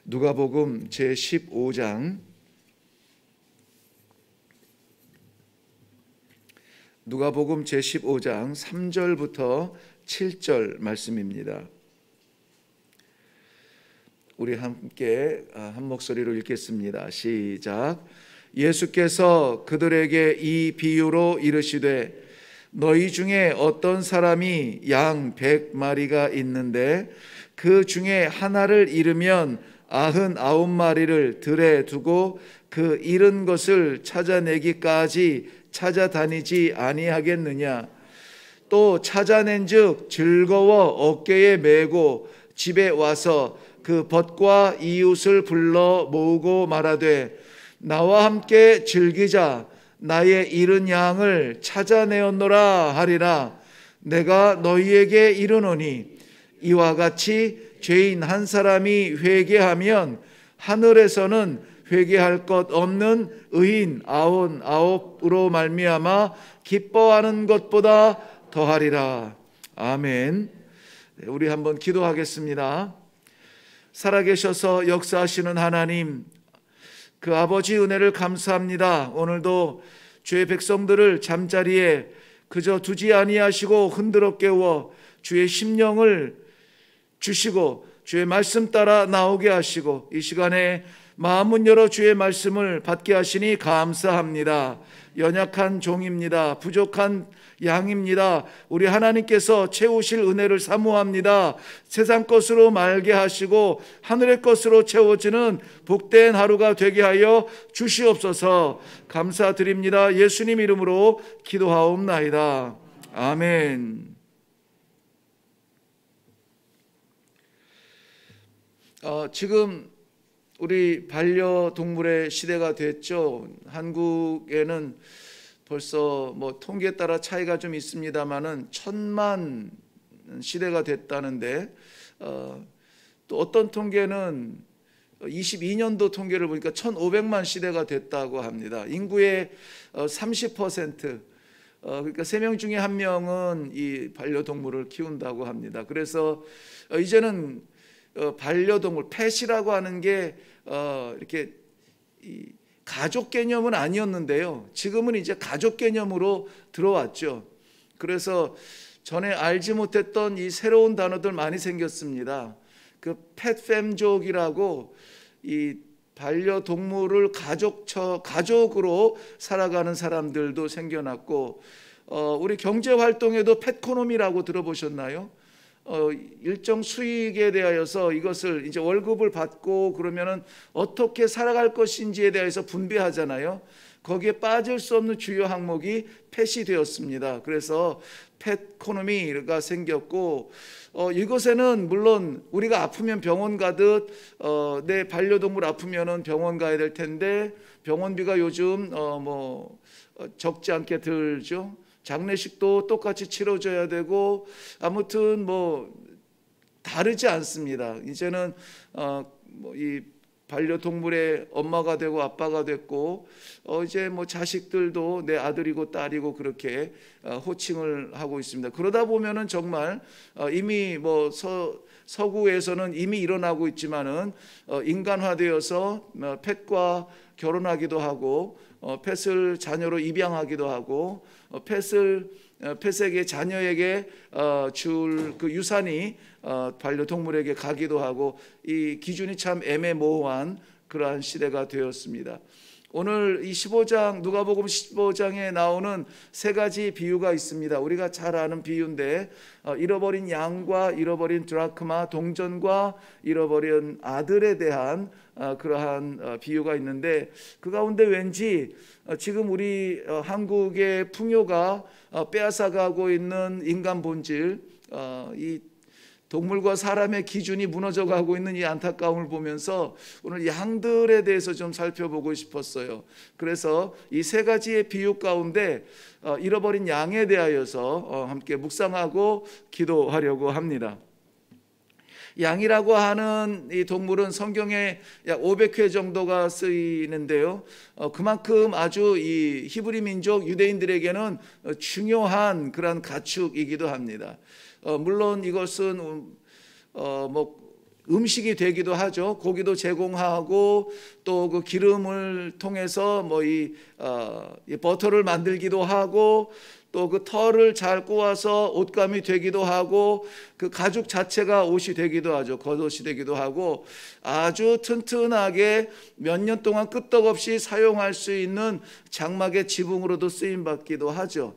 누가복음 제15장 누가복음 제15장 3절부터 7절 말씀입니다. 우리 함께 한 목소리로 읽겠습니다. 시작. 예수께서 그들에게 이 비유로 이르시되 너희 중에 어떤 사람이 양 100마리가 있는데 그 중에 하나를 잃으면 99마리를 들에 두고 그 잃은 것을 찾아내기까지 찾아다니지 아니하겠느냐. 또 찾아낸즉 즐거워 어깨에 메고 집에 와서 그 벗과 이웃을 불러 모으고 말하되 나와 함께 즐기자. 나의 잃은 양을 찾아내었노라 하리라. 내가 너희에게 이르노니 이와 같이 죄인 한 사람이 회개하면 하늘에서는 회개할 것 없는 의인 99으로 말미암아 기뻐하는 것보다 더하리라. 아멘. 우리 한번 기도하겠습니다. 살아계셔서 역사하시는 하나님, 그 아버지 은혜를 감사합니다. 오늘도 주의 백성들을 잠자리에 그저 두지 아니하시고 흔들어 깨워 주의 심령을 주시고 주의 말씀 따라 나오게 하시고 이 시간에 마음문 열어 주의 말씀을 받게 하시니 감사합니다. 연약한 종입니다. 부족한 양입니다. 우리 하나님께서 채우실 은혜를 사모합니다. 세상 것으로 말게 하시고 하늘의 것으로 채워지는 복된 하루가 되게 하여 주시옵소서. 감사드립니다. 예수님 이름으로 기도하옵나이다. 아멘. 지금 우리 반려동물의 시대가 됐죠. 한국에는 벌써 통계에 따라 차이가 좀 있습니다만은 1000만 시대가 됐다는데, 또 어떤 통계는 22년도 통계를 보니까 1500만 시대가 됐다고 합니다. 인구의 30%, 그러니까 3명 중에 1명은 이 반려동물을 키운다고 합니다. 그래서 이제는 반려동물, 펫이라고 하는 게 이렇게 가족 개념은 아니었는데요. 지금은 이제 가족 개념으로 들어왔죠. 그래서 전에 알지 못했던 이 새로운 단어들 많이 생겼습니다. 그 펫팸족이라고 이 반려동물을 가족으로 살아가는 사람들도 생겨났고, 우리 경제 활동에도 펫코노미라고 들어보셨나요? 일정 수익에 대하여서 이것을 이제 월급을 받고 그러면은 어떻게 살아갈 것인지에 대해서 분배하잖아요. 거기에 빠질 수 없는 주요 항목이 펫이 되었습니다. 그래서 펫코노미가 생겼고, 이것에는 물론 우리가 아프면 병원 가듯 내 반려동물 아프면은 병원 가야 될 텐데 병원비가 요즘 적지 않게 들죠. 장례식도 똑같이 치러줘야 되고, 아무튼 다르지 않습니다. 이제는 이 반려동물의 엄마가 되고 아빠가 됐고, 이제 자식들도 내 아들이고 딸이고 그렇게 호칭을 하고 있습니다. 그러다 보면은 정말 이미 서구에서는 이미 일어나고 있지만은 인간화되어서 펫과 결혼하기도 하고, 펫을 자녀로 입양하기도 하고, 펫에게 자녀에게 줄 그 유산이 반려동물에게 가기도 하고, 이 기준이 참 애매모호한 그러한 시대가 되었습니다. 오늘 이 15장 누가복음 15장에 나오는 3가지 비유가 있습니다. 우리가 잘 아는 비유인데, 잃어버린 양과 잃어버린 드라크마, 동전과 잃어버린 아들에 대한 그러한 비유가 있는데, 그 가운데 왠지 지금 우리 한국의 풍요가 빼앗아가고 있는 인간 본질, 이 동물과 사람의 기준이 무너져가고 있는 이 안타까움을 보면서 오늘 양들에 대해서 좀 살펴보고 싶었어요. 그래서 이 3가지의 비유 가운데 잃어버린 양에 대하여서 함께 묵상하고 기도하려고 합니다. 양이라고 하는 이 동물은 성경에 약 500회 정도가 쓰이는데요. 그만큼 아주 이 히브리 민족 유대인들에게는 중요한 그런 가축이기도 합니다. 물론 이것은 음식이 되기도 하죠. 고기도 제공하고 또 그 기름을 통해서 이 버터를 만들기도 하고 또 그 털을 잘 꼬아서 옷감이 되기도 하고 그 가죽 자체가 옷이 되기도 하죠. 겉옷이 되기도 하고 아주 튼튼하게 몇 년 동안 끄떡없이 사용할 수 있는 장막의 지붕으로도 쓰임받기도 하죠.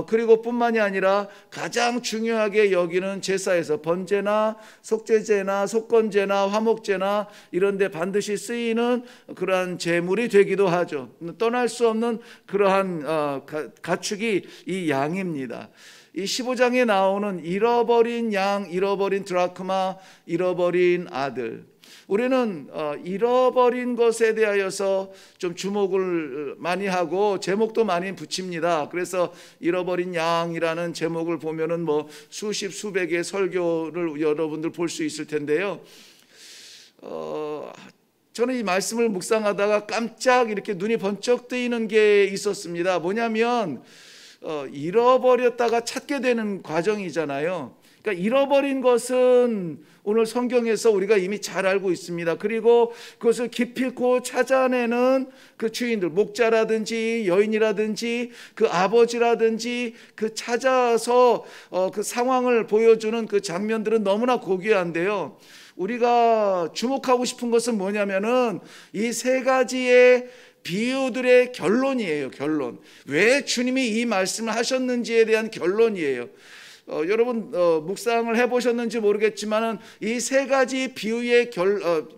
그리고 뿐만이 아니라 가장 중요하게 여기는 제사에서 번제나 속죄제나 속건제나 화목제나 이런 데 반드시 쓰이는 그러한 제물이 되기도 하죠. 떠날 수 없는 그러한 가축이 이 양입니다. 이 15장에 나오는 잃어버린 양, 잃어버린 드라크마, 잃어버린 아들. 우리는 잃어버린 것에 대하여서 좀 주목을 많이 하고 제목도 많이 붙입니다. 그래서 잃어버린 양이라는 제목을 보면은 수십 수백의 설교를 여러분들 볼 수 있을 텐데요. 저는 이 말씀을 묵상하다가 깜짝 이렇게 눈이 번쩍 뜨이는 게 있었습니다. 뭐냐면 잃어버렸다가 찾게 되는 과정이잖아요. 그러니까 잃어버린 것은 오늘 성경에서 우리가 이미 잘 알고 있습니다. 그리고 그것을 기필코 찾아내는 그 주인들, 목자라든지 여인이라든지 그 아버지라든지 그 찾아서 그 상황을 보여주는 그 장면들은 너무나 고귀한데요. 우리가 주목하고 싶은 것은 뭐냐면은 이 세 가지의 비유들의 결론이에요. 결론. 왜 주님이 이 말씀을 하셨는지에 대한 결론이에요. 여러분 묵상을 해보셨는지 모르겠지만 이 세 가지 비유의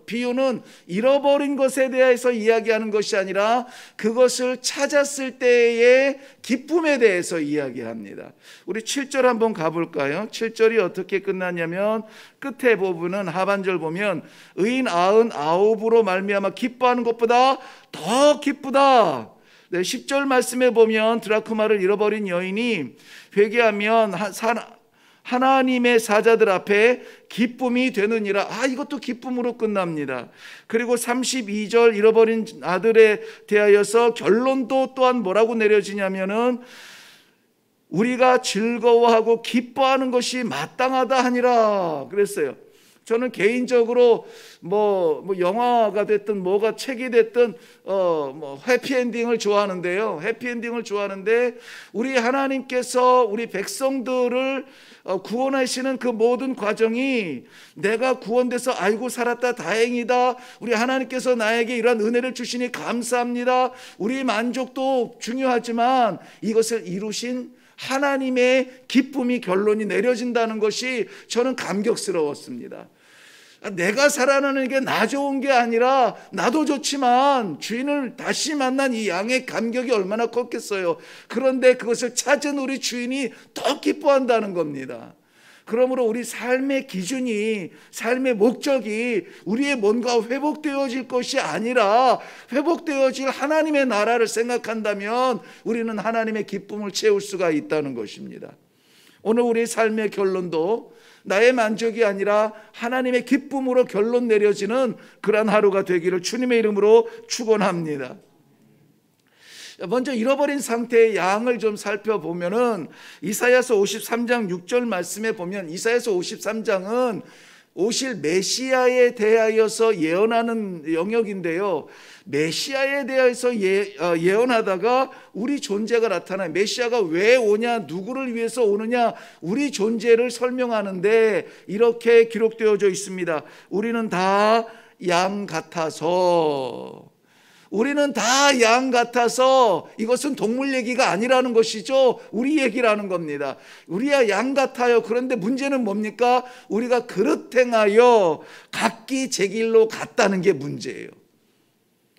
비유는 잃어버린 것에 대해서 이야기하는 것이 아니라 그것을 찾았을 때의 기쁨에 대해서 이야기합니다. 우리 7절 한번 가볼까요? 7절이 어떻게 끝나냐면 끝에 부분은 하반절 보면 의인 99으로 말미암아 기뻐하는 것보다 더 기쁘다. 10절 말씀에 보면 드라크마를 잃어버린 여인이 회개하면 하나님의 사자들 앞에 기쁨이 되느니라. 이것도 기쁨으로 끝납니다. 그리고 32절 잃어버린 아들에 대하여서 결론도 또한 뭐라고 내려지냐면은 우리가 즐거워하고 기뻐하는 것이 마땅하다 하니라 그랬어요. 저는 개인적으로 영화가 됐든 뭐가 책이 됐든 해피엔딩을 좋아하는데요. 해피엔딩을 좋아하는데 우리 하나님께서 우리 백성들을 구원하시는 그 모든 과정이 내가 구원돼서 아이고 살았다 다행이다, 우리 하나님께서 나에게 이러한 은혜를 주시니 감사합니다, 우리 만족도 중요하지만 이것을 이루신 하나님의 기쁨이 결론이 내려진다는 것이 저는 감격스러웠습니다. 내가 살아나는 게 나 좋은 게 아니라 나도 좋지만 주인을 다시 만난 이 양의 감격이 얼마나 컸겠어요. 그런데 그것을 찾은 우리 주인이 더 기뻐한다는 겁니다. 그러므로 우리 삶의 기준이, 삶의 목적이 우리의 뭔가 회복되어질 것이 아니라 회복되어질 하나님의 나라를 생각한다면 우리는 하나님의 기쁨을 채울 수가 있다는 것입니다. 오늘 우리의 삶의 결론도 나의 만족이 아니라 하나님의 기쁨으로 결론 내려지는 그러한 하루가 되기를 주님의 이름으로 축원합니다. 먼저 잃어버린 상태의 양을 좀 살펴보면은 이사야서 53장 6절 말씀에 보면 이사야서 53장은 오실 메시아에 대하여서 예언하는 영역인데요. 메시아에 대해서 예언하다가 우리 존재가 나타나요. 메시아가 왜 오냐, 누구를 위해서 오느냐, 우리 존재를 설명하는데 이렇게 기록되어져 있습니다. 우리는 다 양 같아서, 우리는 다 양 같아서, 이것은 동물 얘기가 아니라는 것이죠. 우리 얘기라는 겁니다. 우리야 양 같아요. 그런데 문제는 뭡니까? 우리가 그릇 행하여 각기 제 길로 갔다는 게 문제예요.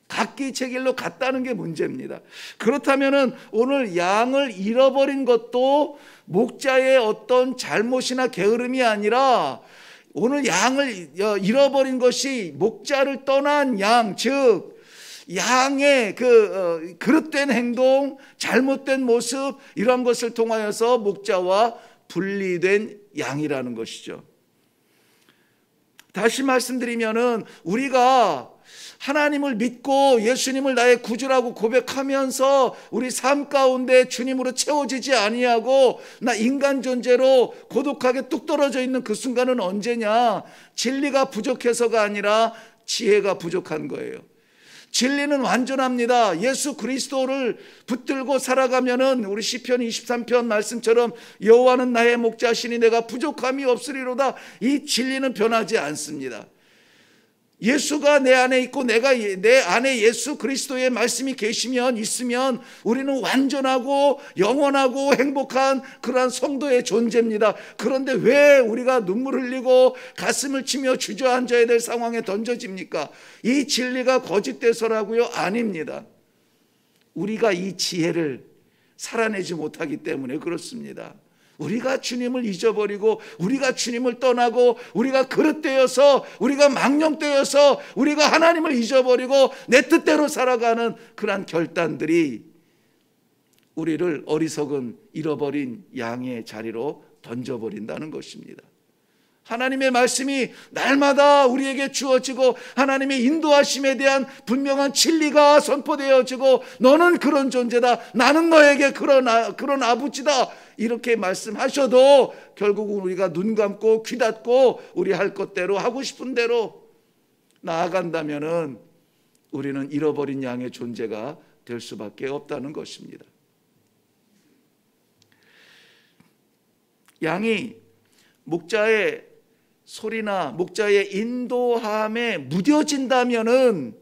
각기 제 길로 갔다는 게 문제입니다. 그렇다면은 오늘 양을 잃어버린 것도 목자의 어떤 잘못이나 게으름이 아니라 오늘 양을 잃어버린 것이 목자를 떠난 양, 즉 양의 그릇된 행동, 잘못된 모습, 이런 것을 통하여서 목자와 분리된 양이라는 것이죠. 다시 말씀드리면은 우리가 하나님을 믿고 예수님을 나의 구주라고 고백하면서 우리 삶 가운데 주님으로 채워지지 아니하고 나 인간 존재로 고독하게 뚝 떨어져 있는 그 순간은 언제냐? 진리가 부족해서가 아니라 지혜가 부족한 거예요. 진리는 완전합니다. 예수 그리스도를 붙들고 살아가면은 우리 시편 23편 말씀처럼 여호와는 나의 목자시니 내가 부족함이 없으리로다. 이 진리는 변하지 않습니다. 예수가 내 안에 있고 내가 내 안에 예수 그리스도의 말씀이 계시면 있으면 우리는 완전하고 영원하고 행복한 그러한 성도의 존재입니다. 그런데 왜 우리가 눈물 흘리고 가슴을 치며 주저앉아야 될 상황에 던져집니까? 이 진리가 거짓돼서라고요? 아닙니다. 우리가 이 지혜를 살아내지 못하기 때문에 그렇습니다. 우리가 주님을 잊어버리고 우리가 주님을 떠나고 우리가 그릇되어서 우리가 망령되어서 우리가 하나님을 잊어버리고 내 뜻대로 살아가는 그러한 결단들이 우리를 어리석은 잃어버린 양의 자리로 던져버린다는 것입니다. 하나님의 말씀이 날마다 우리에게 주어지고 하나님의 인도하심에 대한 분명한 진리가 선포되어지고 너는 그런 존재다, 나는 너에게 그런 아버지다 이렇게 말씀하셔도 결국은 우리가 눈 감고 귀 닫고 우리 할 것대로 하고 싶은 대로 나아간다면은 우리는 잃어버린 양의 존재가 될 수밖에 없다는 것입니다. 양이 목자의 소리나 목자의 인도함에 무뎌진다면은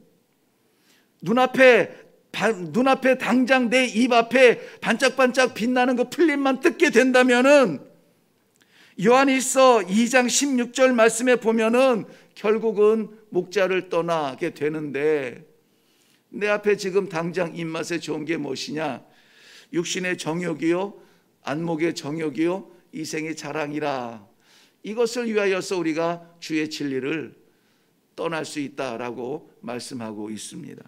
눈앞에 당장 내 입 앞에 반짝반짝 빛나는 그 풀림만 뜯게 된다면은 요한일서 2장 16절 말씀에 보면은 결국은 목자를 떠나게 되는데 내 앞에 지금 당장 입맛에 좋은 게 무엇이냐? 육신의 정욕이요 안목의 정욕이요 이생의 자랑이라. 이것을 위하여서 우리가 주의 진리를 떠날 수 있다라고 말씀하고 있습니다.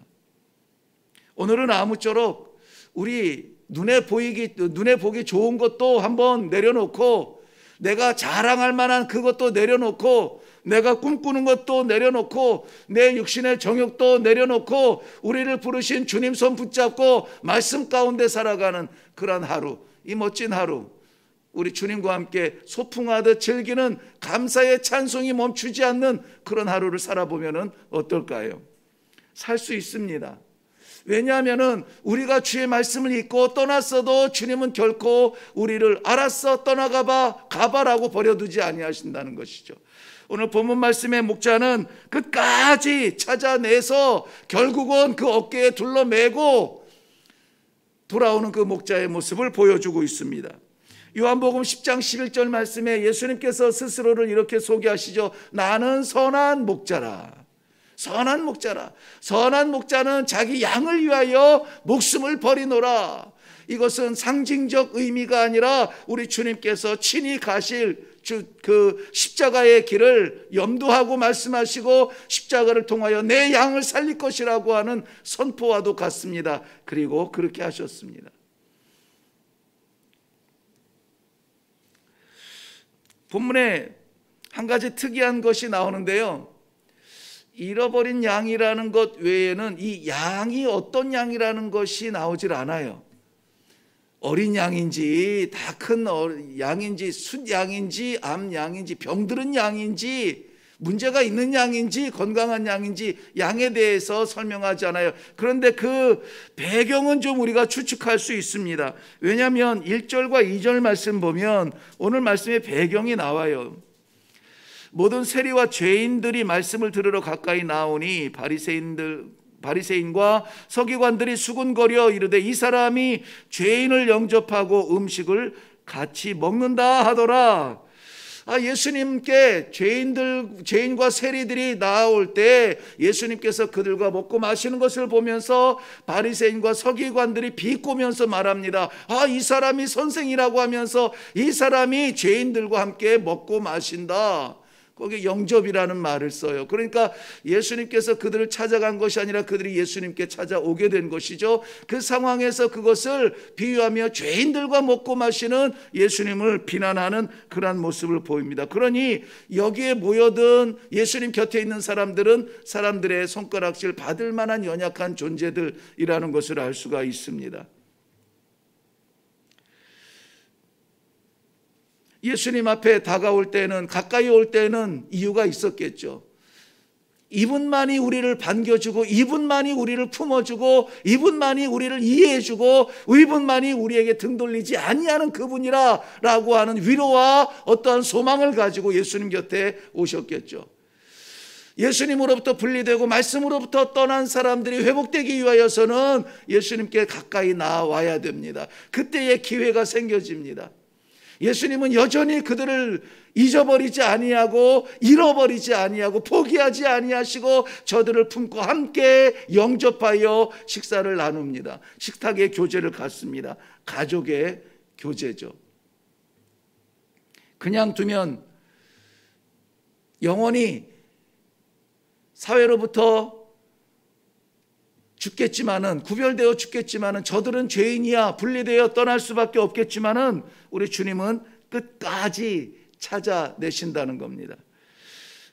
오늘은 아무쪼록 우리 눈에 보기 좋은 것도 한번 내려놓고 내가 자랑할 만한 그것도 내려놓고 내가 꿈꾸는 것도 내려놓고 내 육신의 정욕도 내려놓고 우리를 부르신 주님 손 붙잡고 말씀 가운데 살아가는 그런 하루, 이 멋진 하루, 우리 주님과 함께 소풍하듯 즐기는 감사의 찬송이 멈추지 않는 그런 하루를 살아보면 어떨까요? 살 수 있습니다. 왜냐하면 우리가 주의 말씀을 잊고 떠났어도 주님은 결코 우리를 알았어 떠나가봐 가봐라고 버려두지 아니하신다는 것이죠. 오늘 본문 말씀의 목자는 끝까지 찾아내서 결국은 그 어깨에 둘러매고 돌아오는 그 목자의 모습을 보여주고 있습니다. 요한복음 10장 11절 말씀에 예수님께서 스스로를 이렇게 소개하시죠. 나는 선한 목자라. 선한 목자라. 선한 목자는 자기 양을 위하여 목숨을 버리노라. 이것은 상징적 의미가 아니라 우리 주님께서 친히 가실 그 십자가의 길을 염두하고 말씀하시고 십자가를 통하여 내 양을 살릴 것이라고 하는 선포와도 같습니다. 그리고 그렇게 하셨습니다. 본문에 한 가지 특이한 것이 나오는데요. 잃어버린 양이라는 것 외에는 이 양이 어떤 양이라는 것이 나오질 않아요. 어린 양인지 다 큰 양인지 숫양인지 암양인지 병들은 양인지 문제가 있는 양인지 건강한 양인지 양에 대해서 설명하지 않아요. 그런데 그 배경은 좀 우리가 추측할 수 있습니다. 왜냐하면 1절과 2절 말씀 보면 오늘 말씀의 배경이 나와요. 모든 세리와 죄인들이 말씀을 들으러 가까이 나오니 바리새인과 서기관들이 수군거려 이르되 이 사람이 죄인을 영접하고 음식을 같이 먹는다 하더라. 예수님께 죄인과 세리들이 나올 때 예수님께서 그들과 먹고 마시는 것을 보면서 바리새인과 서기관들이 비꼬면서 말합니다. 이 사람이 선생이라고 하면서 이 사람이 죄인들과 함께 먹고 마신다. 거기에 영접이라는 말을 써요. 그러니까 예수님께서 그들을 찾아간 것이 아니라 그들이 예수님께 찾아오게 된 것이죠. 그 상황에서 그것을 비유하며 죄인들과 먹고 마시는 예수님을 비난하는 그러한 모습을 보입니다. 그러니 여기에 모여든 예수님 곁에 있는 사람들은 사람들의 손가락질 받을 만한 연약한 존재들이라는 것을 알 수가 있습니다. 예수님 앞에 다가올 때는, 가까이 올 때는 이유가 있었겠죠. 이분만이 우리를 반겨주고, 이분만이 우리를 품어주고, 이분만이 우리를 이해해주고, 이분만이 우리에게 등 돌리지 아니하는 그분이라 라고 하는 위로와 어떠한 소망을 가지고 예수님 곁에 오셨겠죠. 예수님으로부터 분리되고 말씀으로부터 떠난 사람들이 회복되기 위하여서는 예수님께 가까이 나와야 됩니다. 그때의 기회가 생겨집니다. 예수님은 여전히 그들을 잊어버리지 아니하고 잃어버리지 아니하고 포기하지 아니하시고 저들을 품고 함께 영접하여 식사를 나눕니다. 식탁의 교제를 갖습니다. 가족의 교제죠. 그냥 두면 영원히 사회로부터 죽겠지만은, 구별되어 죽겠지만은, 저들은 죄인이야 분리되어 떠날 수밖에 없겠지만은 우리 주님은 끝까지 찾아내신다는 겁니다.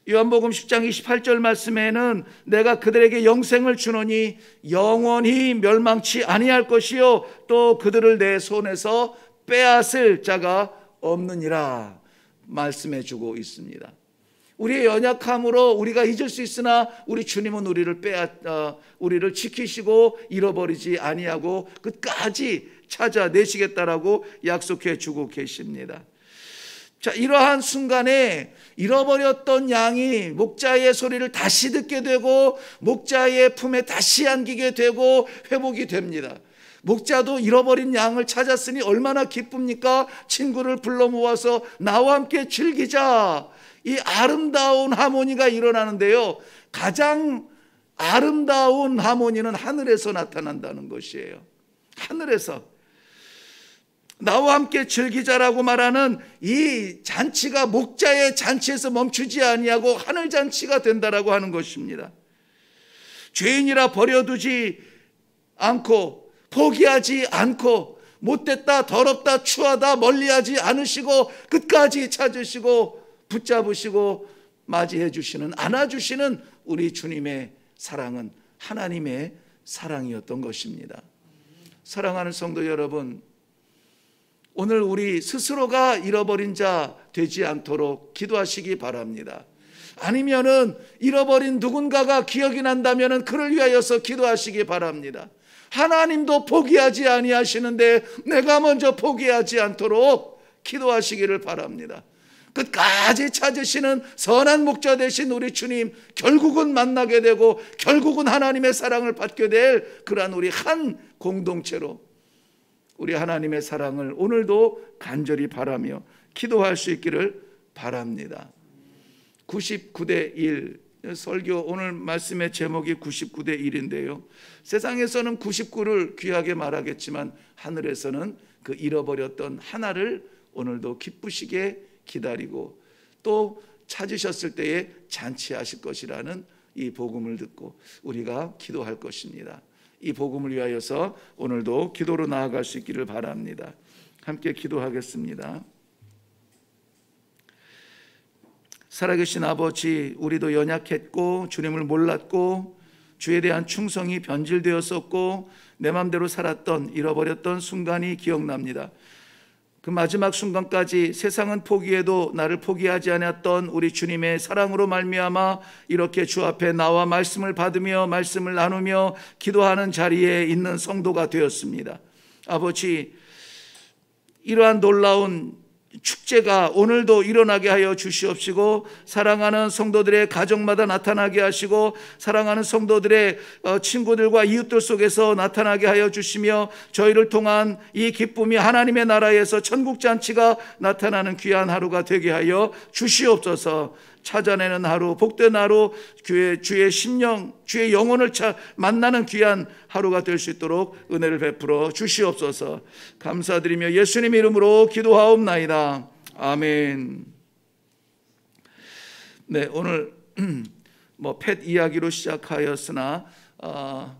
요한복음 10장 28절 말씀에는 내가 그들에게 영생을 주노니 영원히 멸망치 아니할 것이요 또 그들을 내 손에서 빼앗을 자가 없느니라 말씀해 주고 있습니다. 우리의 연약함으로 우리가 잊을 수 있으나 우리 주님은 우리를 지키시고 잃어버리지 아니하고 끝까지 찾아내시겠다라고 약속해 주고 계십니다. 자, 이러한 순간에 잃어버렸던 양이 목자의 소리를 다시 듣게 되고 목자의 품에 다시 안기게 되고 회복이 됩니다. 목자도 잃어버린 양을 찾았으니 얼마나 기쁩니까? 친구를 불러 모아서 나와 함께 즐기자. 이 아름다운 하모니가 일어나는데요, 가장 아름다운 하모니는 하늘에서 나타난다는 것이에요. 하늘에서 나와 함께 즐기자라고 말하는 이 잔치가 목자의 잔치에서 멈추지 아니하고 하늘 잔치가 된다라고 하는 것입니다. 죄인이라 버려두지 않고 포기하지 않고 못됐다 더럽다 추하다 멀리하지 않으시고 끝까지 찾으시고 붙잡으시고 맞이해 주시는, 안아주시는 우리 주님의 사랑은 하나님의 사랑이었던 것입니다. 사랑하는 성도 여러분, 오늘 우리 스스로가 잃어버린 자 되지 않도록 기도하시기 바랍니다. 아니면은 잃어버린 누군가가 기억이 난다면은 그를 위하여서 기도하시기 바랍니다. 하나님도 포기하지 아니하시는데 내가 먼저 포기하지 않도록 기도하시기를 바랍니다. 끝까지 찾으시는 선한 목자 되신 우리 주님, 결국은 만나게 되고 결국은 하나님의 사랑을 받게 될 그러한 우리 한 공동체로 우리 하나님의 사랑을 오늘도 간절히 바라며 기도할 수 있기를 바랍니다. 99대 1 설교, 오늘 말씀의 제목이 99대 1인데요. 세상에서는 99를 귀하게 말하겠지만 하늘에서는 그 잃어버렸던 하나를 오늘도 기쁘시게 기다리고 또 찾으셨을 때에 잔치하실 것이라는 이 복음을 듣고 우리가 기도할 것입니다. 이 복음을 위하여서 오늘도 기도로 나아갈 수 있기를 바랍니다. 함께 기도하겠습니다. 살아계신 아버지, 우리도 연약했고 주님을 몰랐고 주에 대한 충성이 변질되었었고 내 마음대로 살았던, 잃어버렸던 순간이 기억납니다. 그 마지막 순간까지 세상은 포기해도 나를 포기하지 않았던 우리 주님의 사랑으로 말미암아 이렇게 주 앞에 나와 말씀을 받으며 말씀을 나누며 기도하는 자리에 있는 성도가 되었습니다. 아버지, 이러한 놀라운 축제가 오늘도 일어나게 하여 주시옵시고 사랑하는 성도들의 가정마다 나타나게 하시고 사랑하는 성도들의 친구들과 이웃들 속에서 나타나게 하여 주시며 저희를 통한 이 기쁨이 하나님의 나라에서 천국잔치가 나타나는 귀한 하루가 되게 하여 주시옵소서. 찾아내는 하루, 복된 하루, 주의 심령, 주의 영혼을 만나는 귀한 하루가 될 수 있도록 은혜를 베풀어 주시옵소서. 감사드리며 예수님 이름으로 기도하옵나이다. 아멘. 네, 오늘 펫 이야기로 시작하였으나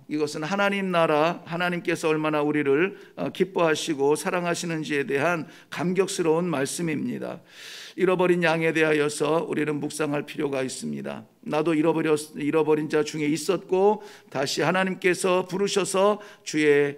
이것은 하나님 나라, 하나님께서 얼마나 우리를 기뻐하시고 사랑하시는지에 대한 감격스러운 말씀입니다. 잃어버린 양에 대하여서 우리는 묵상할 필요가 있습니다. 나도 잃어버린 자 중에 있었고 다시 하나님께서 부르셔서 주의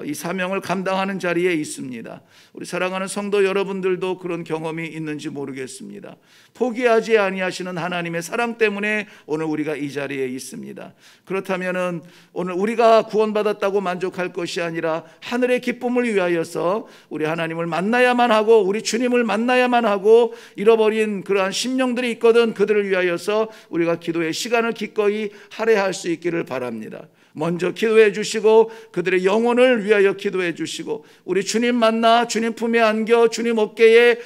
이 사명을 감당하는 자리에 있습니다. 우리 사랑하는 성도 여러분들도 그런 경험이 있는지 모르겠습니다. 포기하지 아니하시는 하나님의 사랑 때문에 오늘 우리가 이 자리에 있습니다. 그렇다면은 오늘 우리가 구원받았다고 만족할 것이 아니라 하늘의 기쁨을 위하여서 우리 하나님을 만나야만 하고 우리 주님을 만나야만 하고 잃어버린 그러한 심령들이 있거든 그들을 위하여서 우리가 기도의 시간을 기꺼이 할애할 수 있기를 바랍니다. 먼저 기도해 주시고 그들의 영혼을 위하여 기도해 주시고 우리 주님 만나 주님 품에 안겨 주님 어깨에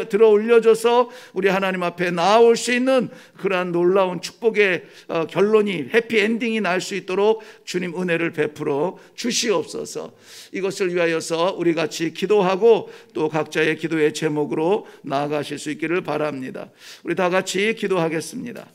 들어 올려줘서 우리 하나님 앞에 나아올 수 있는 그러한 놀라운 축복의 결론이 해피엔딩이 날 수 있도록 주님 은혜를 베풀어 주시옵소서. 이것을 위하여서 우리 같이 기도하고 또 각자의 기도의 제목으로 나아가실 수 있기를 바랍니다. 우리 다 같이 기도하겠습니다.